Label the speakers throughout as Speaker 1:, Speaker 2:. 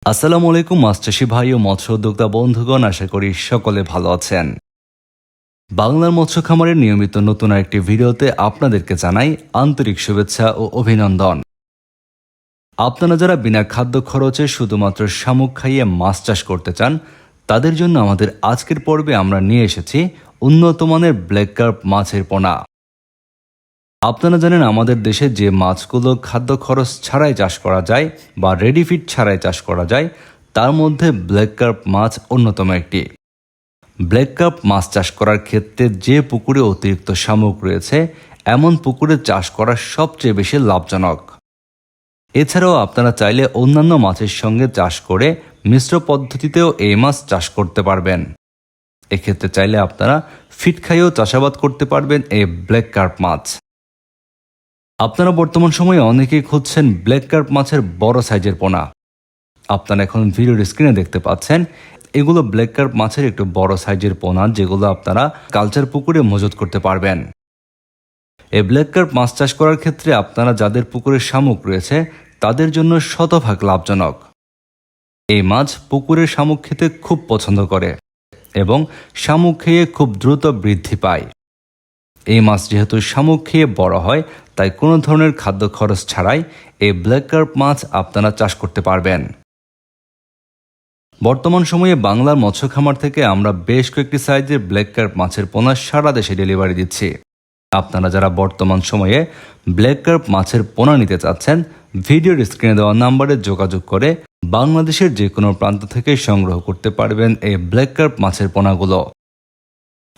Speaker 1: আসসালামু আলাইকুম মাছ চাষী ভাই ও মৎস্য উদ্যোক্তা বন্ধুগণ, আশা করি সকলে ভালো আছেন। বাংলার মৎস্য খামারের নিয়মিত নতুন আরেকটি ভিডিওতে আপনাদেরকে জানাই আন্তরিক শুভেচ্ছা ও অভিনন্দন। আপনারা যারা বিনা খাদ্য খরচে শুধুমাত্র শামুক খাইয়ে মাছ চাষ করতে চান, তাদের জন্য আমাদের আজকের পর্বে আমরা নিয়ে এসেছি উন্নত মানের ব্ল্যাক কার্প মাছের পোনা। আপনারা জানেন আমাদের দেশে যে মাছগুলো খাদ্য খরচ ছাড়াই চাষ করা যায় বা রেডি ফিড ছাড়াই চাষ করা যায়, তার মধ্যে ব্ল্যাক কার্প মাছ অন্যতম একটি। ব্ল্যাক কার্প মাছ চাষ করার ক্ষেত্রে যে পুকুরে অতিরিক্ত শামুক রয়েছে, এমন পুকুরে চাষ করা সবচেয়ে বেশি লাভজনক। এছাড়াও আপনারা চাইলে অন্যান্য মাছের সঙ্গে চাষ করে মিশ্র পদ্ধতিতেও এই মাছ চাষ করতে পারবেন। এক্ষেত্রে চাইলে আপনারা ফিড খাইয়েও চাষাবাদ করতে পারবেন এই ব্ল্যাক কার্প মাছ। আপনারা বর্তমান সময়ে অনেকেই খুঁজছেন ব্ল্যাক কার্প মাছের বড় সাইজের পোনা। আপনারা এখন ভিডিওর স্ক্রিনে দেখতে পাচ্ছেন, এগুলো ব্ল্যাক কার্প মাছের একটু বড় সাইজের পোনা, যেগুলো আপনারা কালচার পুকুরে মজুত করতে পারবেন। এই ব্ল্যাক কার্প মাছ চাষ করার ক্ষেত্রে আপনারা যাদের পুকুরে শামুক রয়েছে, তাদের জন্য শতভাগ লাভজনক। এই মাছ পুকুরের শামুক খেতে খুব পছন্দ করে এবং শামুক খেয়ে খুব দ্রুত বৃদ্ধি পায়। এই মাছ যেহেতু শামুক খেয়ে বড় হয়, তাই কোনো ধরনের খাদ্য খরচ ছাড়াই এই ব্ল্যাক কার্প মাছ আপনারা চাষ করতে পারবেন। বর্তমান সময়ে বাংলার মৎস্য খামার থেকে আমরা বেশ কয়েকটি সাইজের ব্ল্যাক কার্প মাছের পোনা সারা দেশে ডেলিভারি দিচ্ছি। আপনারা যারা বর্তমান সময়ে ব্ল্যাক কার্প মাছের পোনা নিতে চাচ্ছেন, ভিডিওর স্ক্রিনে দেওয়া নাম্বারে যোগাযোগ করে বাংলাদেশের যে কোনো প্রান্ত থেকে সংগ্রহ করতে পারবেন এই ব্ল্যাক কার্প মাছের পোনাগুলো।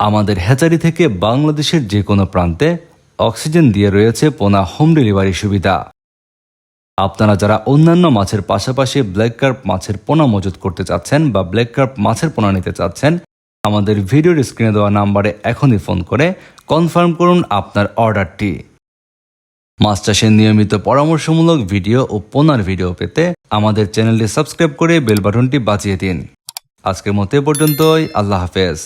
Speaker 1: আমাদের হ্যাচারি থেকে বাংলাদেশের যে কোনো প্রান্তে অক্সিজেন দিয়ে রয়েছে পোনা হোম ডেলিভারি সুবিধা। আপনারা যারা অন্যান্য মাছের পাশাপাশি ব্ল্যাক কার্প মাছের পোনা মজুত করতে চাচ্ছেন বা ব্ল্যাক কার্প মাছের পোনা নিতে চাচ্ছেন, আমাদের ভিডিওর স্ক্রিনে দেওয়া নাম্বারে এখনই ফোন করে কনফার্ম করুন আপনার অর্ডারটি। মাছ চাষের নিয়মিত পরামর্শমূলক ভিডিও ও পোনার ভিডিও পেতে আমাদের চ্যানেলটি সাবস্ক্রাইব করে বেল বাটনটি বাজিয়ে দিন। আজকের মতো এ পর্যন্তই। আল্লাহ হাফেজ।